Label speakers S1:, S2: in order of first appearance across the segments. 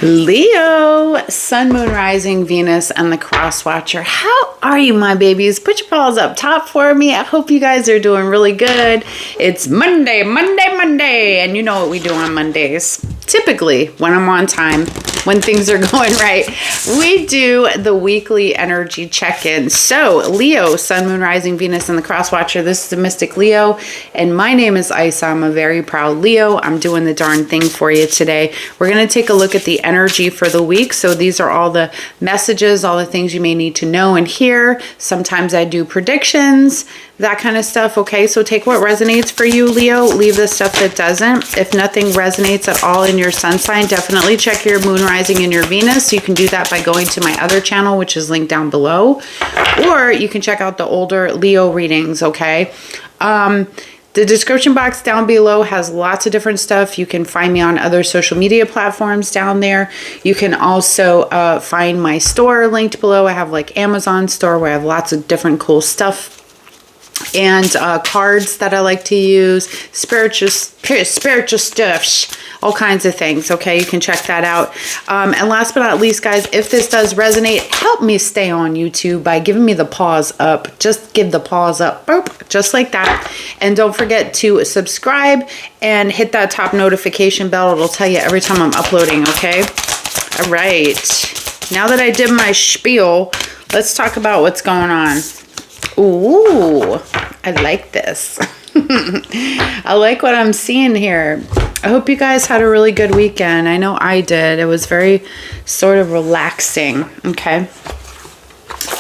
S1: Leo, Sun, Moon, Rising, Venus, and the Cross Watcher. How are you, my babies? Put your paws up top for me. I hope you guys are doing really good. It's Monday, and you know what we do on Mondays. Typically, when I'm on time, when things are going right, we do the weekly energy check-in. So, Leo, Sun, Moon, Rising, Venus, and the Cross Watcher. This is the Mystic Leo, and my name is Isa. I'm a very proud Leo. I'm doing the darn thing for you today. We're going to take a look at the energy for the week. So these are all the messages, all the things you may need to know and hear. Sometimes I do predictions, that kind of stuff. Okay, so take what resonates for you, Leo. Leave the stuff that doesn't. If nothing resonates at all in your sun sign, definitely check your moon, rising, and your Venus. You can do that by going to my other channel, which is linked down below. Or you can check out the older Leo readings, okay? The description box down below has lots of different stuff. You can find me on other social media platforms down there. You can also find my store linked below. I have like Amazon store where I have lots of different cool stuff and cards that I like to use, spiritual stuff, all kinds of things. Okay, you can check that out. And last but not least, guys, if this does resonate, help me stay on YouTube by giving me the paws up. Just give the paws up, boop, just like that. And don't forget to subscribe and hit that top notification bell. It'll tell you every time I'm uploading, okay? All right. Now that I did my spiel, let's talk about what's going on. Ooh, I like this. I like what I'm seeing here. I hope you guys had a really good weekend. I know I did. It was very sort of relaxing. Okay.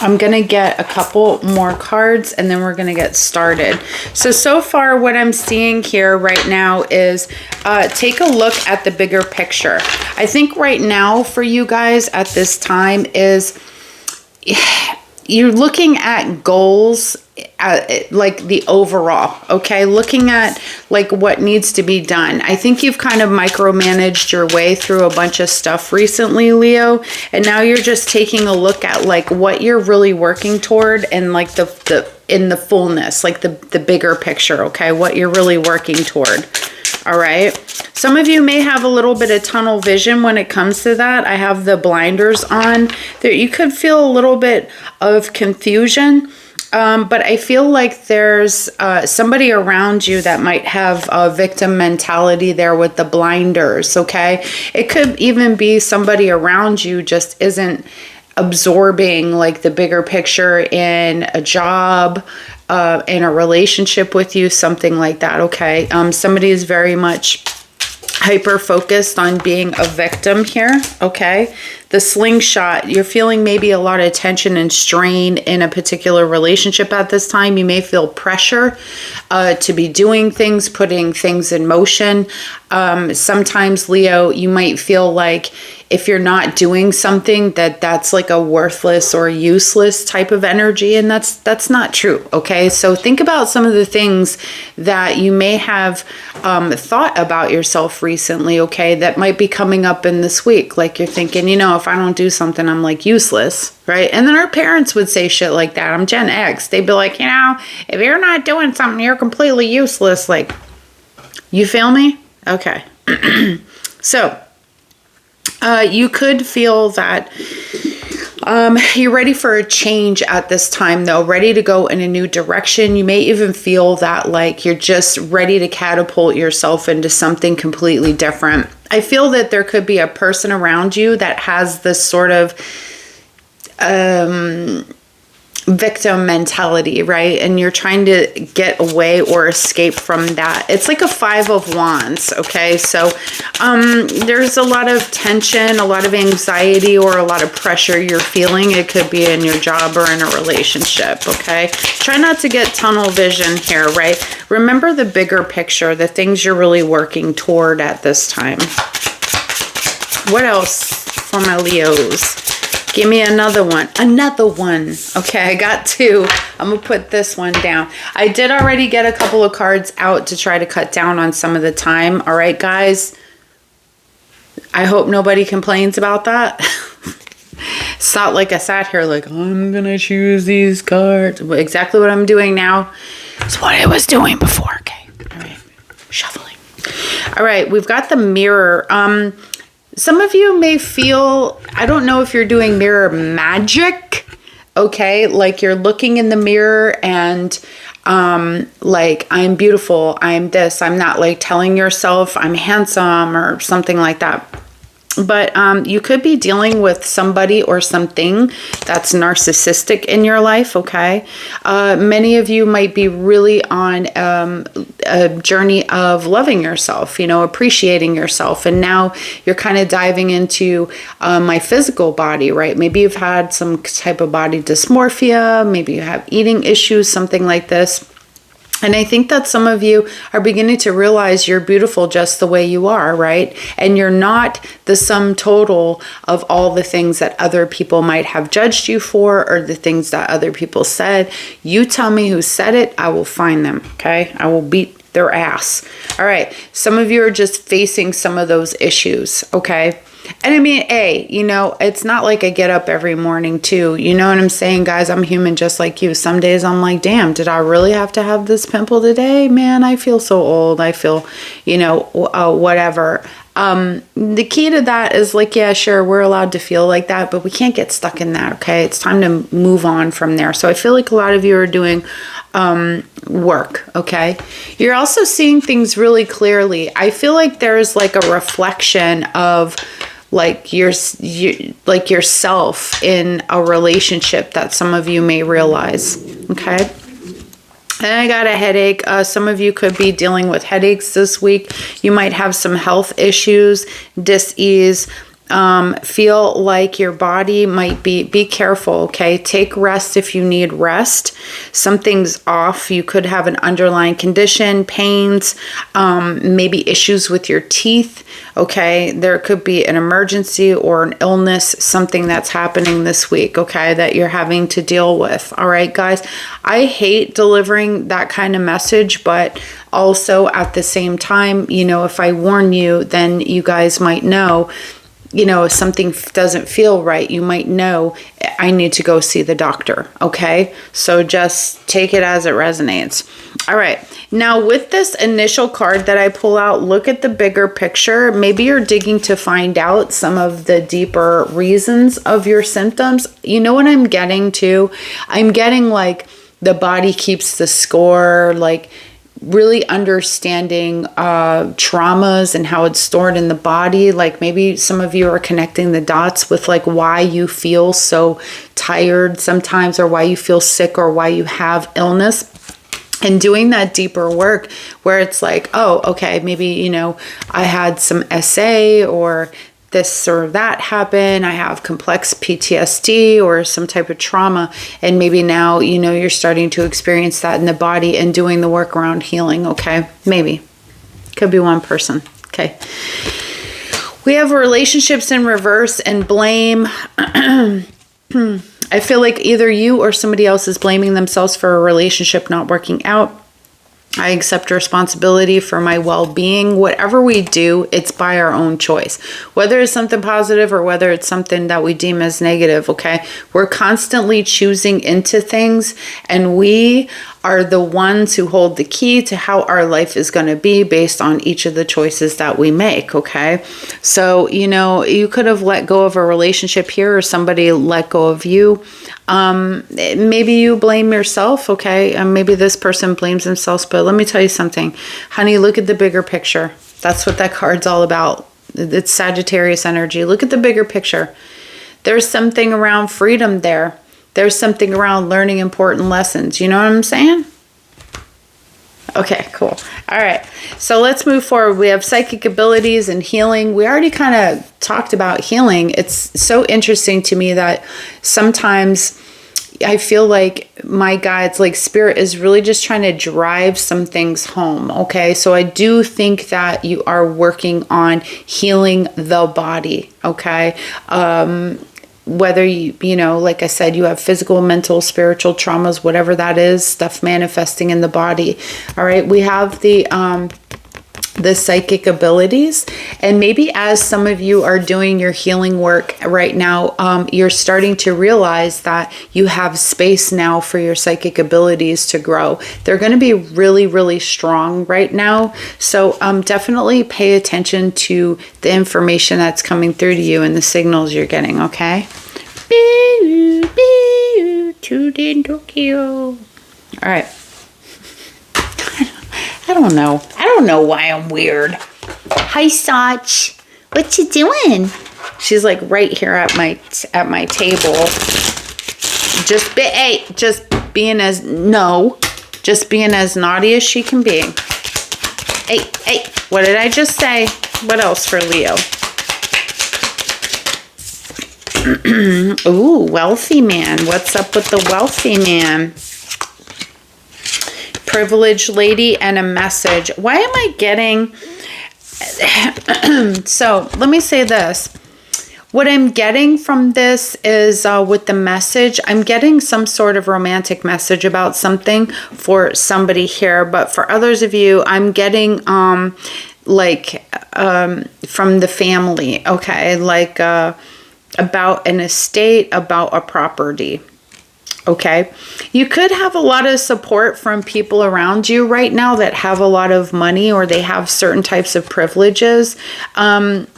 S1: I'm going to get a couple more cards and then we're going to get started. So far what I'm seeing here right now is take a look at the bigger picture. I think right now for you guys at this time is you're looking at goals, like the overall, okay? Looking at like what needs to be done. I think you've kind of micromanaged your way through a bunch of stuff recently, Leo, and now you're just taking a look at like what you're really working toward and like in the fullness, like the bigger picture, okay? What you're really working toward. All right. Some of you may have a little bit of tunnel vision when it comes to that. I have the blinders on. There, you could feel a little bit of confusion, but I feel like there's somebody around you that might have a victim mentality there with the blinders, okay? It could even be somebody around you just isn't absorbing like the bigger picture in a job, in a relationship with you, something like that, okay? Somebody is very much hyper focused on being a victim here, okay? The slingshot, you're feeling maybe a lot of tension and strain in a particular relationship at this time. You may feel pressure to be doing things, putting things in motion. Sometimes, Leo, you might feel like if you're not doing something that's like a worthless or useless type of energy, and that's not true, okay? So think about some of the things that you may have thought about yourself recently, okay, that might be coming up in this week. Like you're thinking, you know, if I don't do something, I'm like useless, right? And then our parents would say shit like that. I'm Gen X. They'd be like, you know, if you're not doing something, you're completely useless. Like, you feel me? Okay. So, you could feel that you're ready for a change at this time, though, ready to go in a new direction. You may even feel that like you're just ready to catapult yourself into something completely different. I feel that there could be a person around you that has this sort of victim mentality, right? And you're trying to get away or escape from that. It's like a 5 of Wands, okay? So there's a lot of tension, a lot of anxiety, or a lot of pressure you're feeling. It could be in your job or in a relationship, okay? Try not to get tunnel vision here, right? Remember the bigger picture, the things you're really working toward at this time. What else for my Leos? Give me another one. Another one. Okay, I got 2. I'm going to put this one down. I did already get a couple of cards out to try to cut down on some of the time. All right, guys. I hope nobody complains about that. It's not like I sat here like, I'm going to choose these cards. Exactly what I'm doing now is what I was doing before. Okay. All right. Shuffling. All right. We've got the mirror. Some of you may feel, I don't know if you're doing mirror magic, okay? Like you're looking in the mirror and like, I'm beautiful, I'm this, I'm not, like telling yourself I'm handsome or something like that. But you could be dealing with somebody or something that's narcissistic in your life, okay? Many of you might be really on a journey of loving yourself, you know, appreciating yourself. And now you're kind of diving into my physical body, right? Maybe you've had some type of body dysmorphia. Maybe you have eating issues, something like this. And I think that some of you are beginning to realize you're beautiful just the way you are, right? And you're not the sum total of all the things that other people might have judged you for or the things that other people said. You tell me who said it, I will find them, okay? I will beat their ass. All right, some of you are just facing some of those issues, okay? And I mean, you know, it's not like I get up every morning too. You know what I'm saying, guys? I'm human just like you. Some days I'm like, damn, did I really have to have this pimple today? Man, I feel so old. I feel, you know, whatever. The key to that is like, yeah, sure, we're allowed to feel like that, but we can't get stuck in that, okay? It's time to move on from there. So I feel like a lot of you are doing work, okay? You're also seeing things really clearly. I feel like there's like a reflection of like like yourself in a relationship that some of you may realize, okay? And I got a headache. Some of you could be dealing with headaches this week. You might have some health issues, dis-ease, feel like your body might be careful, okay? Take rest if you need rest. Something's off. You could have an underlying condition, pains, maybe issues with your teeth, okay? There could be an emergency or an illness, something that's happening this week, okay, that you're having to deal with. All right, guys, I hate delivering that kind of message, but also at the same time, you know, if I warn you, then you guys might know. You know, if something doesn't feel right, you might know I need to go see the doctor, okay? So just take it as it resonates. All right. Now, with this initial card that I pull out, look at the bigger picture. Maybe you're digging to find out some of the deeper reasons of your symptoms. You know what I'm getting to? I'm getting like the body keeps the score, like really understanding traumas and how it's stored in the body. Like maybe some of you are connecting the dots with like why you feel so tired sometimes, or why you feel sick, or why you have illness. And doing that deeper work where it's like, oh, okay, maybe, you know, I had some SA or this or that happen. I have complex PTSD or some type of trauma. And maybe now, you know, you're starting to experience that in the body and doing the work around healing. Okay. Maybe. Could be one person. Okay. We have relationships in reverse and blame. I feel like either you or somebody else is blaming themselves for a relationship not working out. I accept responsibility for my well-being. Whatever we do, it's by our own choice. Whether it's something positive or whether it's something that we deem as negative, okay? We're constantly choosing into things, and we are the ones who hold the key to how our life is going to be based on each of the choices that we make, okay? So, you know, you could have let go of a relationship here, or somebody let go of you. Maybe you blame yourself, okay? Maybe this person blames themselves, but let me tell you something. Honey, look at the bigger picture. That's what that card's all about. It's Sagittarius energy. Look at the bigger picture. There's something around freedom there. There's something around learning important lessons. You know what I'm saying? Okay, cool. All right. So let's move forward. We have psychic abilities and healing. We already kind of talked about healing. It's so interesting to me that sometimes I feel like my guides, like spirit, is really just trying to drive some things home. Okay. So I do think that you are working on healing the body. Okay. Whether you know, like I said, you have physical, mental, spiritual traumas, whatever that is, stuff manifesting in the body. All right. We have the the psychic abilities. And maybe as some of you are doing your healing work right now, you're starting to realize that you have space now for your psychic abilities to grow. They're going to be really, really strong right now. So definitely pay attention to the information that's coming through to you and the signals you're getting, okay? Tokyo. All right. I don't know. I don't know why I'm weird. Hi, Sach. What you doing? She's like right here at my table. Just being as naughty as she can be. Hey, what did I just say? What else for Leo? Ooh, wealthy man. What's up with the wealthy man? Privileged lady and a message. Why am I getting... So, let me say this. What I'm getting from this is with the message, I'm getting some sort of romantic message about something for somebody here. But for others of you, I'm getting from the family, okay? Like about an estate, about a property. Okay, you could have a lot of support from people around you right now that have a lot of money or they have certain types of privileges. And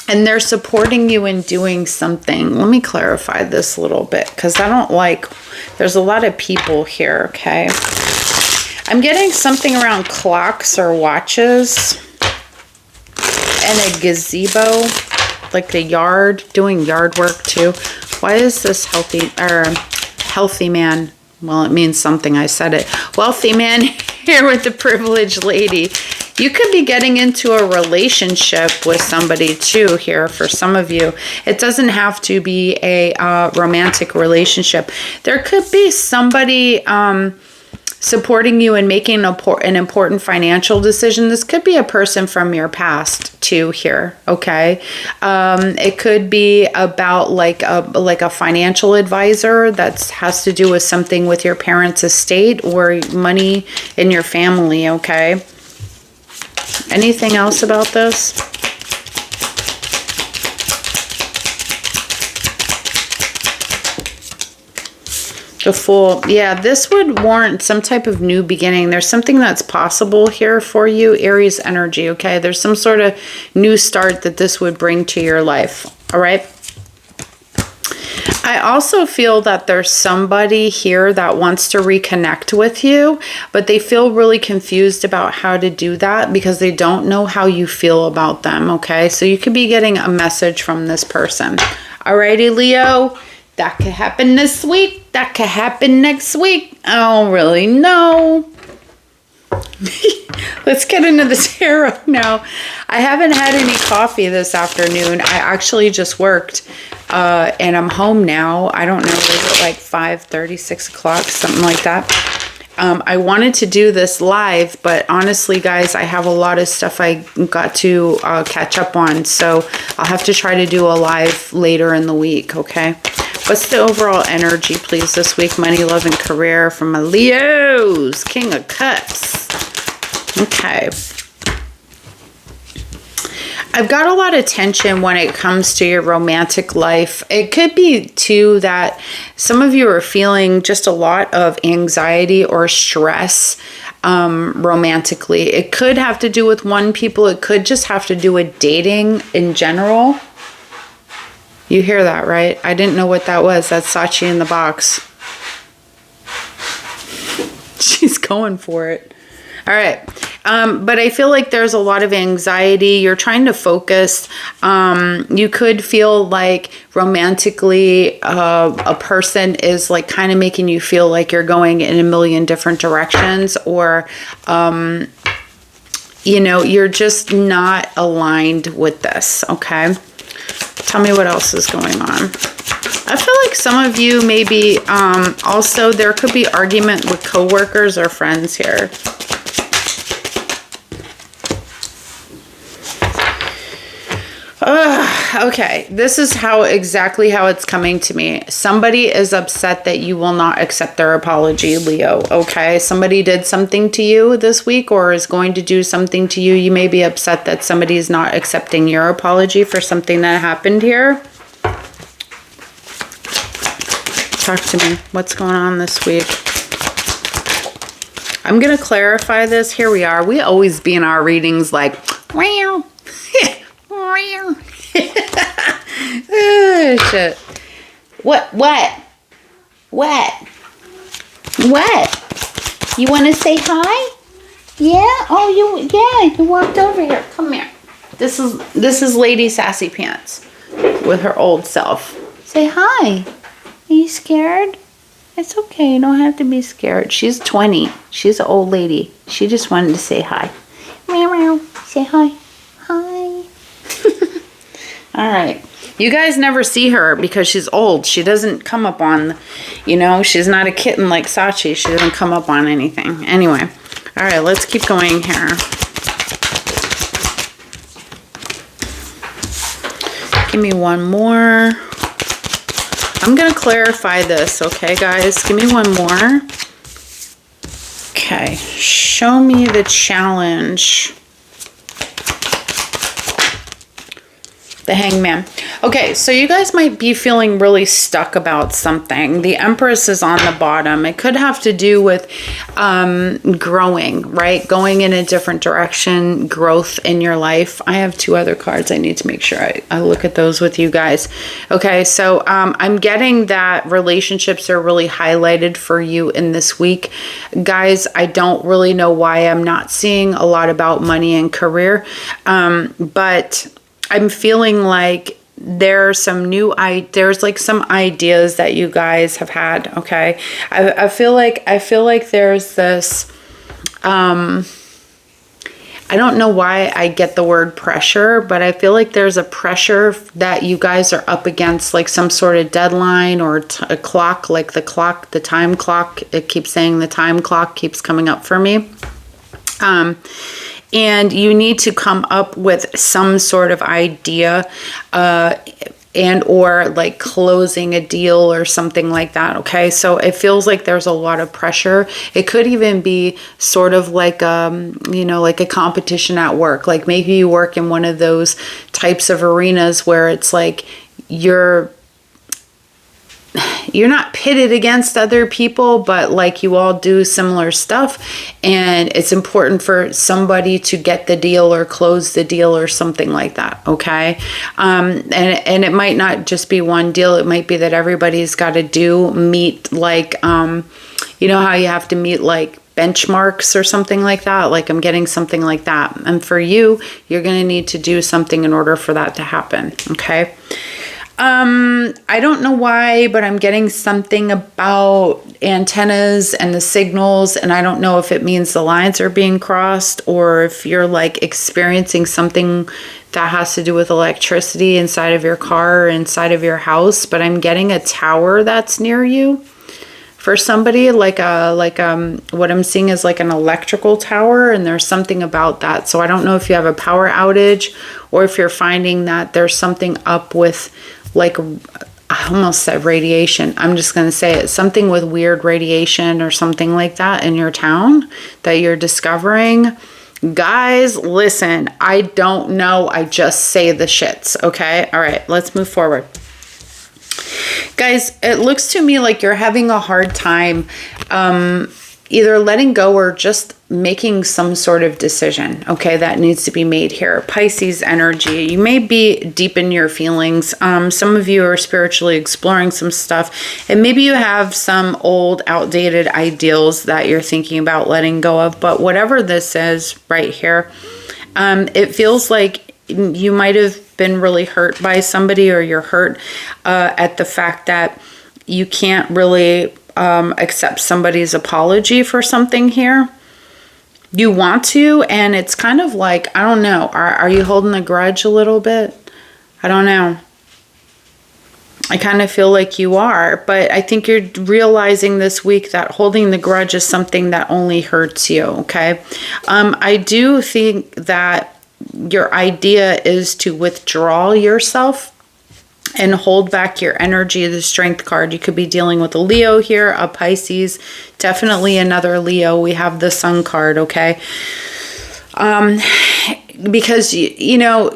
S1: they're supporting you in doing something. Let me clarify this a little bit because I don't like, there's a lot of people here, okay? I'm getting something around clocks or watches and a gazebo, like the yard, doing yard work too. Why is this healthy man? Well, it means something. I said it. Wealthy man here with the privileged lady. You could be getting into a relationship with somebody too here for some of you. It doesn't have to be a romantic relationship. There could be somebody supporting you in making an important financial decision. This could be a person from your past too here, okay? It could be about like a financial advisor that has to do with something with your parents' estate or money in your family, okay? Anything else about this? The Fool. Yeah, this would warrant some type of new beginning. There's something that's possible here for you, Aries energy, okay? There's some sort of new start that this would bring to your life, all right? I also feel that there's somebody here that wants to reconnect with you, but they feel really confused about how to do that because they don't know how you feel about them, okay? So you could be getting a message from this person. Alrighty, Leo. That could happen this week. That could happen next week. I don't really know. Let's get into the tarot now. I haven't had any coffee this afternoon. I actually just worked and I'm home now. I don't know, is it like 5:30, 6 o'clock, something like that. I wanted to do this live, but honestly, guys, I have a lot of stuff I got to catch up on. So I'll have to try to do a live later in the week, okay? What's the overall energy, please, this week? Money, love, and career from my Leos. King of Cups. Okay. I've got a lot of tension when it comes to your romantic life. It could be, too, that some of you are feeling just a lot of anxiety or stress romantically. It could have to do with one people. It could just have to do with dating in general. You hear that, right? I didn't know what that was. That's Sachi in the box. She's going for it. All right. But I feel like there's a lot of anxiety. You're trying to focus. You could feel like romantically a person is like kind of making you feel like you're going in a million different directions, or you know, you're just not aligned with this, okay? Tell me what else is going on. I feel like some of you maybe also there could be argument with coworkers or friends here. Okay, this is exactly how it's coming to me. Somebody is upset that you will not accept their apology, Leo. Okay, somebody did something to you this week or is going to do something to you. You may be upset that somebody is not accepting your apology for something that happened here. Talk to me. What's going on this week? I'm going to clarify this. Here we are. We always be in our readings like, wow. Oh, shit. What? You want to say hi? Yeah? Oh, you walked over here. Come here. This is Lady Sassy Pants with her old self. Say hi. Are you scared? It's okay. You don't have to be scared. She's 20. She's an old lady. She just wanted to say hi. Meow, meow. Say hi. Hi. All right. You guys never see her because she's old. She doesn't come up on, she's not a kitten like Sachi. She doesn't come up on anything. Anyway. All right. Let's keep going here. Give me one more. I'm going to clarify this, okay, guys? Give me one more. Okay. Show me the challenge. The Hangman. Okay, so you guys might be feeling really stuck about something. The Empress is on the bottom. It could have to do with growing, right? Going in a different direction, growth in your life. I have two other cards. I need to make sure I look at those with you guys. Okay, so I'm getting that relationships are really highlighted for you in this week. Guys, I don't really know why I'm not seeing a lot about money and career, but I'm feeling like there's some some ideas that you guys have had. Okay. I feel like there's this, I don't know why I get the word pressure, but I feel like there's a pressure that you guys are up against, like some sort of deadline or a clock, like the time clock. It keeps saying the time clock keeps coming up for me. And you need to come up with some sort of idea and or like closing a deal or something like that. Okay, so it feels like there's a lot of pressure. It could even be sort of like like a competition at work. Like maybe you work in one of those types of arenas where it's like you're not pitted against other people, but like you all do similar stuff and it's important for somebody to get the deal or close the deal or something like that. Okay. And it might not just be one deal. It might be that everybody's got to meet like, how you have to meet like benchmarks or something like that. Like I'm getting something like that. And for you, you're going to need to do something in order for that to happen. Okay. I don't know why, but I'm getting something about antennas and the signals, and I don't know if it means the lines are being crossed or if you're like experiencing something that has to do with electricity inside of your car or inside of your house, but I'm getting a tower that's near you. For somebody, what I'm seeing is like an electrical tower, and there's something about that. So I don't know if you have a power outage or if you're finding that there's something up with like, I almost said radiation. I'm just going to say it. Something with weird radiation or something like that in your town that you're discovering. Guys, listen, I don't know. I just say the shits. Okay. All right. Let's move forward. Guys, it looks to me like you're having a hard time either letting go or just making some sort of decision, okay, that needs to be made here. Pisces energy. You may be deep in your feelings. Some of you are spiritually exploring some stuff, and maybe you have some old, outdated ideals that you're thinking about letting go of. But whatever this is right here, it feels like you might have been really hurt by somebody, or you're hurt at the fact that you can't really accept somebody's apology for something here. You want to, and it's kind of like, I don't know, are you holding a grudge a little bit? I don't know. I kind of feel like you are, but I think you're realizing this week that holding the grudge is something that only hurts you, okay? I do think that your idea is to withdraw yourself and hold back your energy. The Strength card, you could be dealing with a Leo here, a Pisces, definitely another Leo. We have the Sun card, okay? Because, you know,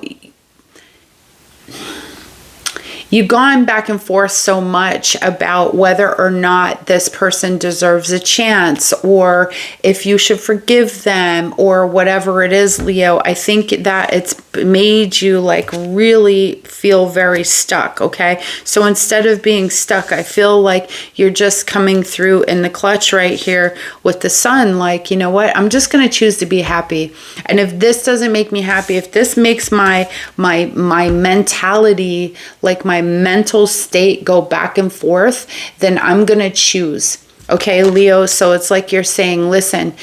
S1: you've gone back and forth so much about whether or not this person deserves a chance, or if you should forgive them, or whatever it is, Leo. I think that it's made you like really feel very stuck, okay? So instead of being stuck, I feel like you're just coming through in the clutch right here with the Sun, like, you know what? I'm just going to choose to be happy. And if this doesn't make me happy, if this makes my mentality, like my mental state, go back and forth, then I'm gonna choose. Okay, Leo? So it's like you're saying, listen,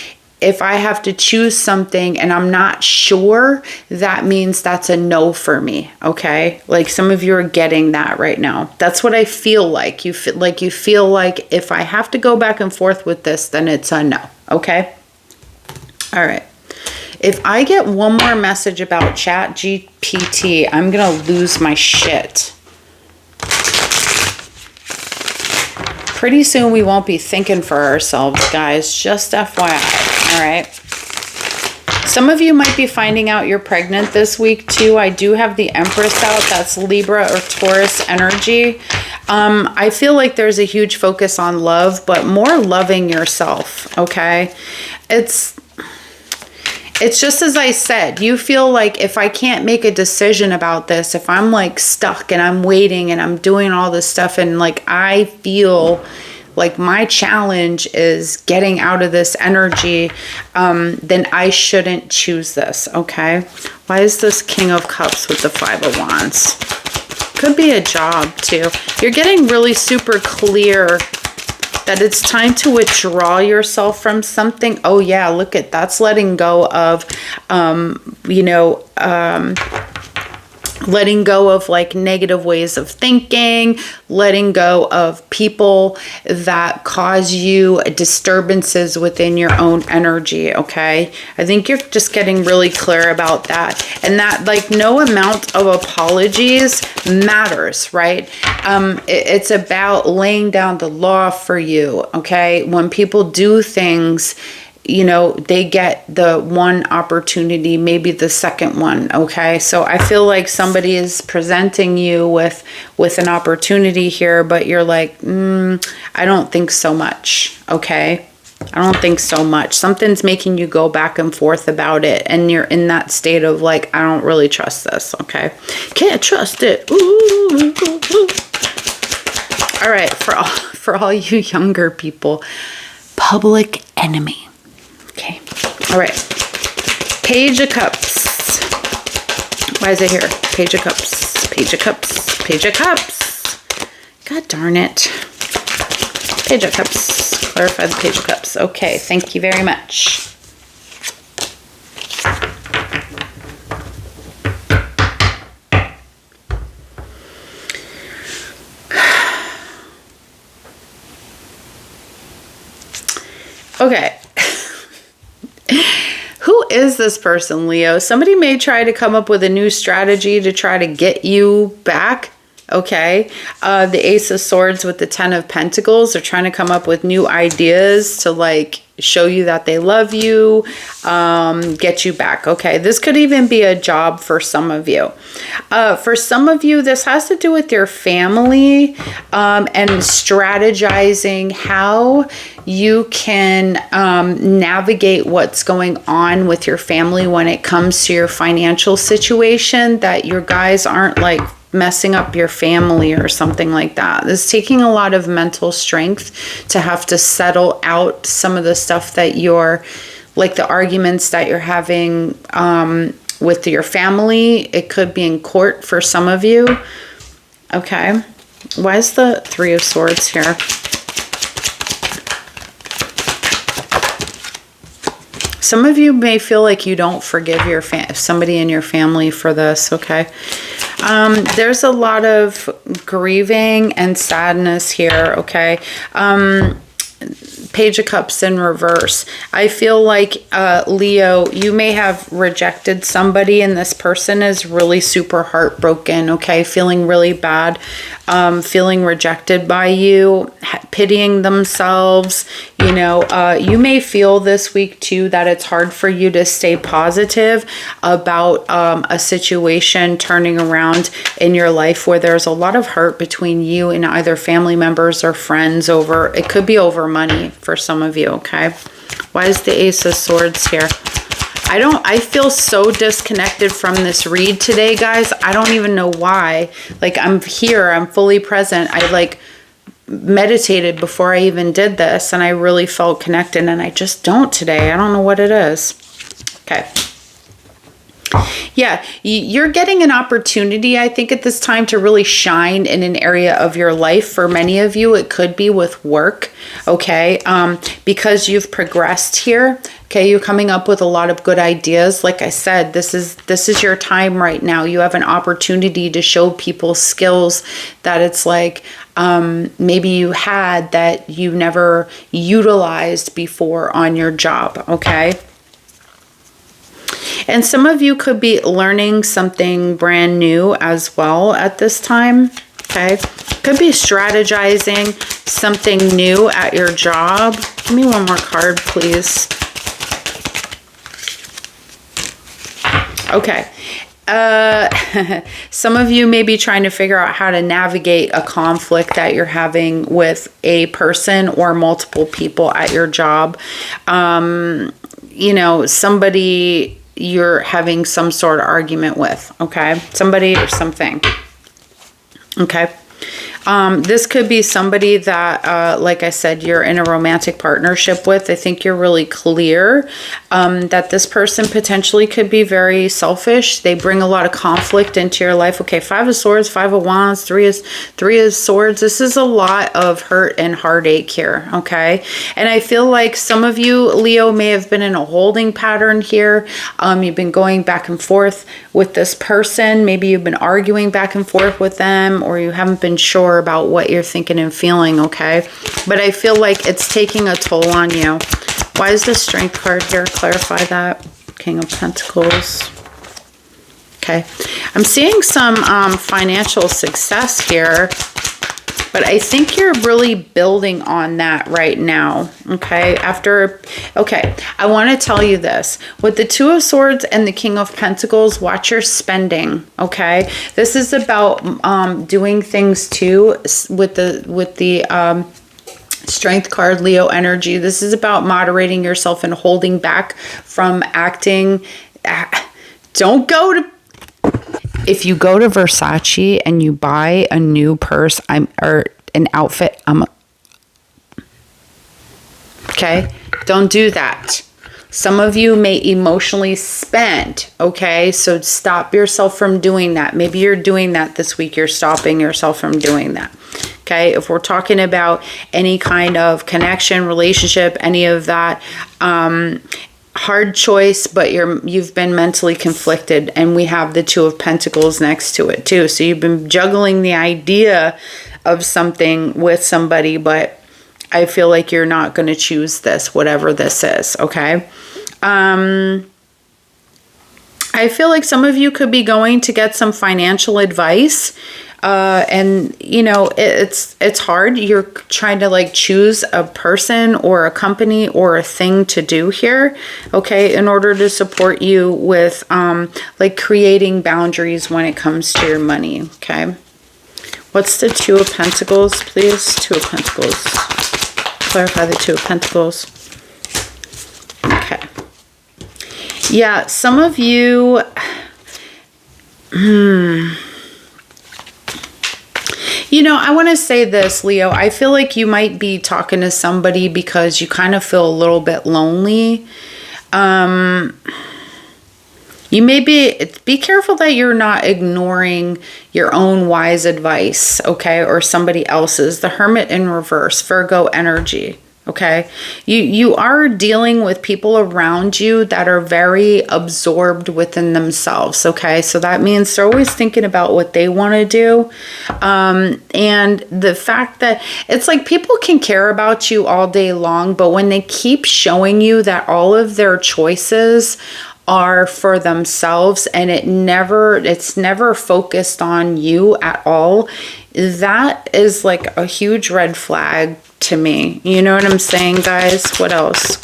S1: if I have to choose something and I'm not sure, that means that's a no for me. Okay, like some of you are getting that right now. That's what I feel like. You feel like if I have to go back and forth with this, then it's a no. Okay, all right. If I get one more message about Chat GPT, I'm gonna lose my shit. Pretty soon we won't be thinking for ourselves, guys. Just FYI, all right? Some of you might be finding out you're pregnant this week too. I do have the Empress out. That's Libra or Taurus energy. I feel like there's a huge focus on love, but more loving yourself, okay? It's just as I said, you feel like if I can't make a decision about this, if I'm like stuck and I'm waiting and I'm doing all this stuff and like I feel like my challenge is getting out of this energy, then I shouldn't choose this, okay? Why is this King of Cups with the Five of Wands? Could be a job too. You're getting really super clear that it's time to withdraw yourself from something. Oh yeah, look at that's letting go of, letting go of like negative ways of thinking, letting go of people that cause you disturbances within your own energy, okay? I think you're just getting really clear about that. And that like no amount of apologies matters, right? It's about laying down the law for you, okay? When people do things, you know, they get the one opportunity, maybe the second one, okay? So I feel like somebody is presenting you with an opportunity here, but you're like, I don't think so much, okay? I don't think so much. Something's making you go back and forth about it, and you're in that state of like, I don't really trust this, okay? Can't trust it. Ooh. All right, for all you younger people, Public Enemy. Okay, all right. Page of Cups. Why is it here? Page of Cups, Page of Cups, Page of Cups. God darn it. Page of Cups. Clarify the Page of Cups. Okay, thank you very much. Okay. Who is this person, Leo? Somebody may try to come up with a new strategy to try to get you back. Okay. The Ace of Swords with the Ten of Pentacles. They're trying to come up with new ideas to like show you that they love you, get you back. Okay. This could even be a job for some of you. For some of you, this has to do with your family, and strategizing how you can navigate what's going on with your family when it comes to your financial situation, that your guys aren't like messing up your family or something like that. It's taking a lot of mental strength to have to settle out some of the stuff that you're, like the arguments that you're having with your family. It could be in court for some of you. Okay. Why is the Three of Swords here? Some of you may feel like you don't forgive your somebody in your family for this, okay? There's a lot of grieving and sadness here, okay? Page of Cups in reverse. I feel like, Leo, you may have rejected somebody and this person is really super heartbroken, okay? Feeling really bad, feeling rejected by you, pitying themselves. You know, you may feel this week too that it's hard for you to stay positive about a situation turning around in your life where there's a lot of hurt between you and either family members or friends over, it could be over money for some of you, okay? Why is the Ace of Swords here? I feel so disconnected from this read today, guys. I don't even know why. Like, I'm here, I'm fully present. I like meditated before I even did this and I really felt connected, and I just don't today. I don't know what it is. Okay. Yeah, you're getting an opportunity, I think, at this time to really shine in an area of your life. For many of you, it could be with work, okay? Because you've progressed here, okay? You're coming up with a lot of good ideas. Like I said, this is your time right now. You have an opportunity to show people skills that it's like maybe you had that you never utilized before on your job, okay? And some of you could be learning something brand new as well at this time, okay? Could be strategizing something new at your job. Give me one more card, please. Okay. Some of you may be trying to figure out how to navigate a conflict that you're having with a person or multiple people at your job. You know, somebody you're having some sort of argument with, okay? Somebody or something, okay? This could be somebody that, like I said, you're in a romantic partnership with. I think you're really clear that this person potentially could be very selfish. They bring a lot of conflict into your life. Okay, 5 of Swords, 5 of Wands, 3 of Swords. This is a lot of hurt and heartache here, okay? And I feel like some of you, Leo, may have been in a holding pattern here. You've been going back and forth with this person. Maybe you've been arguing back and forth with them, or you haven't been sure about what you're thinking and feeling, okay? But I feel like it's taking a toll on you. Why is the Strength card here? Clarify that. King of Pentacles. Okay. I'm seeing some financial success here, but I think you're really building on that right now, okay? Okay, I want to tell you this. With the 2 of Swords and the King of Pentacles, watch your spending, okay? This is about doing things too with the Strength card, Leo energy. This is about moderating yourself and holding back from acting. Don't go to... If you go to Versace and you buy a new purse, or an outfit, okay? Don't do that. Some of you may emotionally spend, okay? So stop yourself from doing that. Maybe you're doing that this week. You're stopping yourself from doing that, okay? If we're talking about any kind of connection, relationship, any of that, hard choice, but you've been mentally conflicted, and we have the 2 of Pentacles next to it too. So you've been juggling the idea of something with somebody, but I feel like you're not going to choose this, whatever this is, okay? I feel like some of you could be going to get some financial advice. And you know, it's hard. You're trying to like choose a person or a company or a thing to do here, okay, in order to support you with like creating boundaries when it comes to your money, okay? What's the 2 of Pentacles, please? 2 of Pentacles. Clarify the 2 of Pentacles. Okay. Yeah, some of you you know, I want to say this, Leo. I feel like you might be talking to somebody because you kind of feel a little bit lonely. You may be careful that you're not ignoring your own wise advice, okay, or somebody else's. The Hermit in reverse, Virgo energy, Okay, you are dealing with people around you that are very absorbed within themselves. Okay, so that means they're always thinking about what they want to do. And the fact that it's like people can care about you all day long, but when they keep showing you that all of their choices are for themselves and it's never focused on you at all, that is like a huge red flag to me. You know what I'm saying, guys? What else?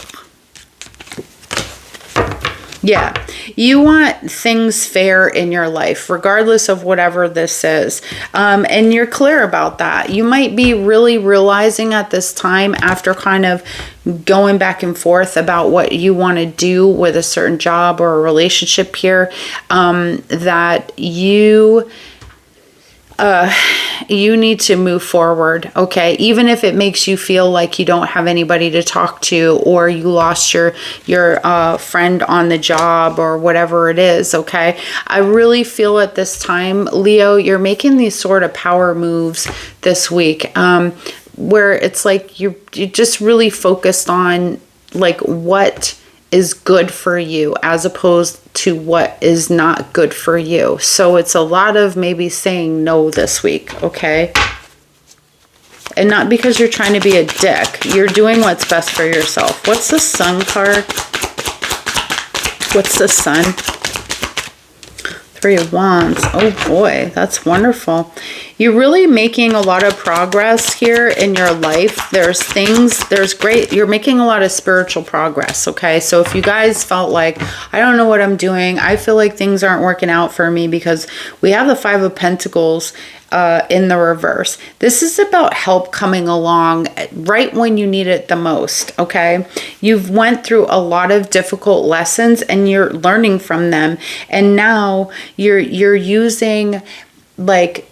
S1: Yeah, you want things fair in your life, regardless of whatever this is. And you're clear about that. You might be really realizing at this time, after kind of going back and forth about what you want to do with a certain job or a relationship here, that you need to move forward, okay? Even if it makes you feel like you don't have anybody to talk to, or you lost your friend on the job, or whatever it is, okay? I really feel at this time, Leo, you're making these sort of power moves this week, where it's like you just really focused on like what is good for you as opposed to what is not good for you. So it's a lot of maybe saying no this week, okay? And not because you're trying to be a dick. You're doing what's best for yourself. What's the Sun card? What's the Sun? Three of Wands. Oh boy, that's wonderful. You're really making a lot of progress here in your life. You're making a lot of spiritual progress, okay? So if you guys felt like, I don't know what I'm doing, I feel like things aren't working out for me, because we have the Five of Pentacles in the reverse. This is about help coming along right when you need it the most, okay? You've went through a lot of difficult lessons and you're learning from them, and now you're using, like,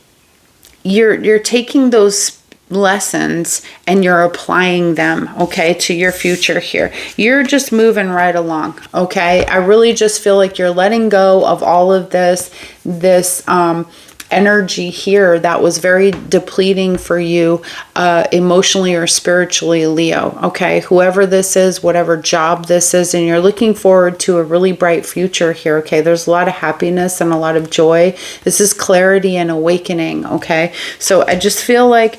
S1: you're taking those lessons and you're applying them, okay, to your future here. You're just moving right along, okay? I really just feel like you're letting go of all of this energy here that was very depleting for you emotionally or spiritually, Leo, okay? Whoever this is, whatever job this is, and you're looking forward to a really bright future here, okay? There's a lot of happiness and a lot of joy. This is clarity and awakening, okay? So I just feel like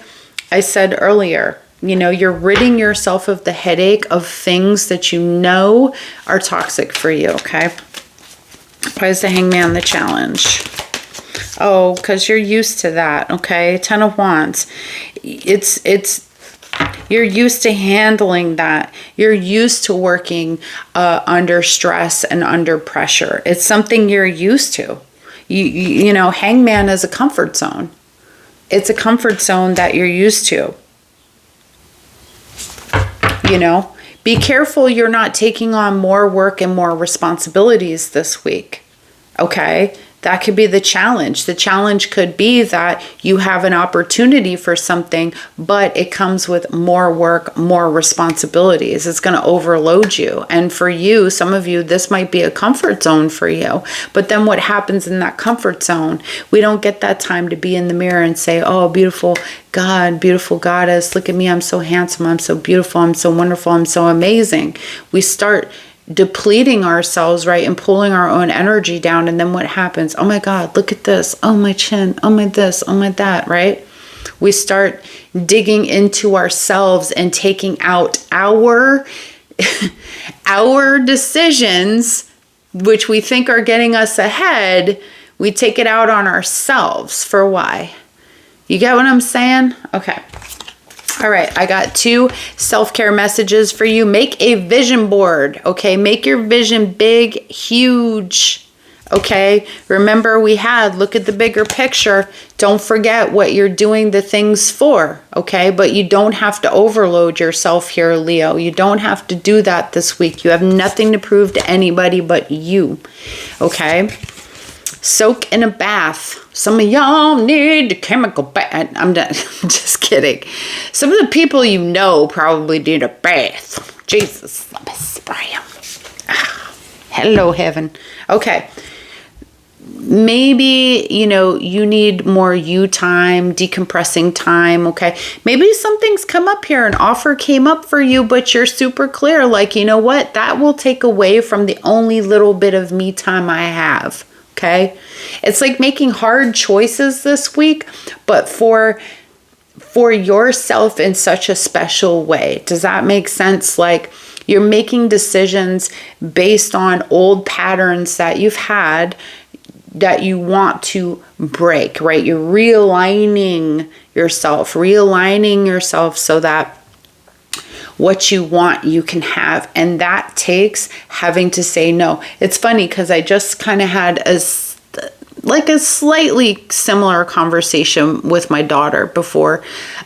S1: I said earlier, you know, you're ridding yourself of the headache of things that you know are toxic for you, okay? Why is the Hangman the challenge? Oh, because you're used to that, okay? Ten of Wands. You're used to handling that. You're used to working under stress and under pressure. It's something you're used to. You know, Hangman is a comfort zone. It's a comfort zone that you're used to. You know, be careful you're not taking on more work and more responsibilities this week, okay? That could be the challenge. The challenge could be that you have an opportunity for something, but it comes with more work, more responsibilities. It's going to overload you. And for you, some of you, this might be a comfort zone for you. But then what happens in that comfort zone? We don't get that time to be in the mirror and say, oh, beautiful God, beautiful goddess, look at me. I'm so handsome. I'm so beautiful. I'm so wonderful. I'm so amazing. We start depleting ourselves, right, and pulling our own energy down, and then what happens? Oh my God, look at this. Oh, my chin. Oh, my this. Oh, my that, right? We start digging into ourselves and taking out our decisions, which we think are getting us ahead. We take it out on ourselves. For why? You get what I'm saying? Okay. All right, I got 2 self-care messages for you. Make a vision board, okay? Make your vision big, huge, okay? Remember look at the bigger picture. Don't forget what you're doing the things for, okay? But you don't have to overload yourself here, Leo. You don't have to do that this week. You have nothing to prove to anybody but you, okay? Soak in a bath. Some of y'all need a chemical bath. I'm just kidding. Some of the people you know probably need a bath. Jesus, let me spray them. Hello, heaven. Okay. maybe, you know, you need more you time, decompressing time, okay? Maybe something's come up here, an offer came up for you, but you're super clear, like, you know what? That will take away from the only little bit of me time I have, okay? It's like making hard choices this week, but for yourself in such a special way. Does that make sense? Like, you're making decisions based on old patterns that you've had that you want to break, right? You're realigning yourself so that what you want, you can have. And that takes having to say no. It's funny because I just kind of had a slightly similar conversation with my daughter before.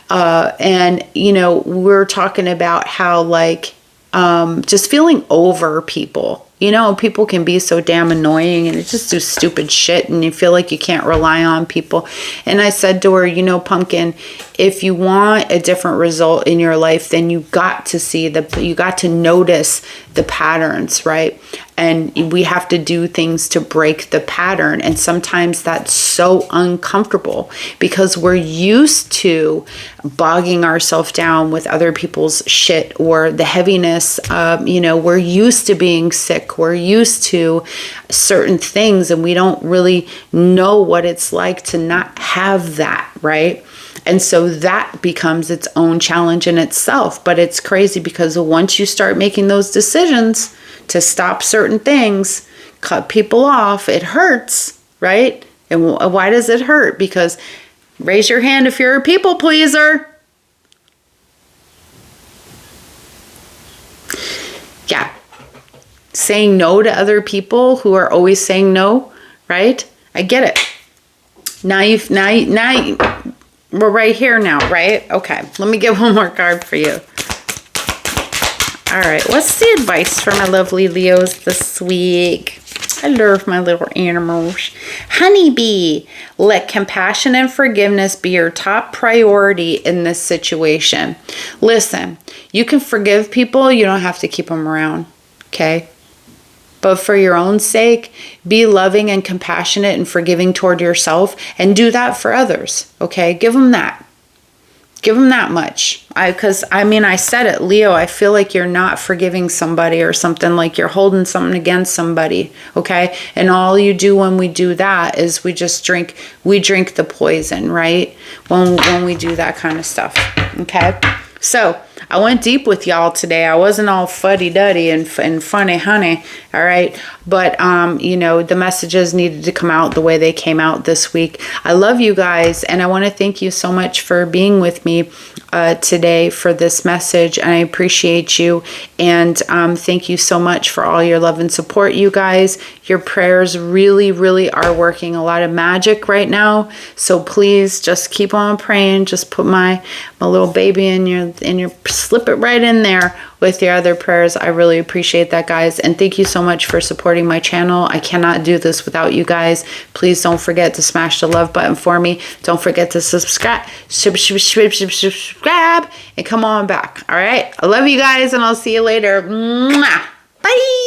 S1: And, you know, we're talking about how, like, just feeling over people. You know, people can be so damn annoying and just do stupid shit and you feel like you can't rely on people. And I said to her, you know, Pumpkin, if you want a different result in your life, then you got to notice the patterns, right? And we have to do things to break the pattern. And sometimes that's so uncomfortable because we're used to bogging ourselves down with other people's shit or the heaviness. You know, we're used to being sick. We're used to certain things and we don't really know what it's like to not have that, right? And so that becomes its own challenge in itself. But it's crazy because once you start making those decisions to stop certain things, cut people off, it hurts, right? And why does it hurt? Because raise your hand if you're a people pleaser. Yeah. Saying no to other people who are always saying no, right? I get it. Now we're right here now, right? Okay, let me get one more card for you. All right, what's the advice for my lovely Leos this week? I love my little animals. Honeybee, let compassion and forgiveness be your top priority in this situation. Listen, you can forgive people. You don't have to keep them around, okay? But for your own sake, be loving and compassionate and forgiving toward yourself and do that for others, okay? Give them that. Give them that much. Because I said it, Leo, I feel like you're not forgiving somebody or something, like you're holding something against somebody, okay? And all you do when we do that is we drink the poison, right? When we do that kind of stuff, okay? So I went deep with y'all today. I wasn't all fuddy-duddy and funny honey, all right? But, you know, the messages needed to come out the way they came out this week. I love you guys, and I want to thank you so much for being with me today for this message, and I appreciate you. And thank you so much for all your love and support, you guys. Your prayers really, really are working a lot of magic right now. So please just keep on praying. Just put my little baby in your slip it right in there with your other prayers. I really appreciate that, guys. And thank you so much for supporting my channel. I cannot do this without you guys. Please don't forget to smash the love button for me. Don't forget to subscribe and come on back. All right. I love you guys and I'll see you later. Mwah. Bye.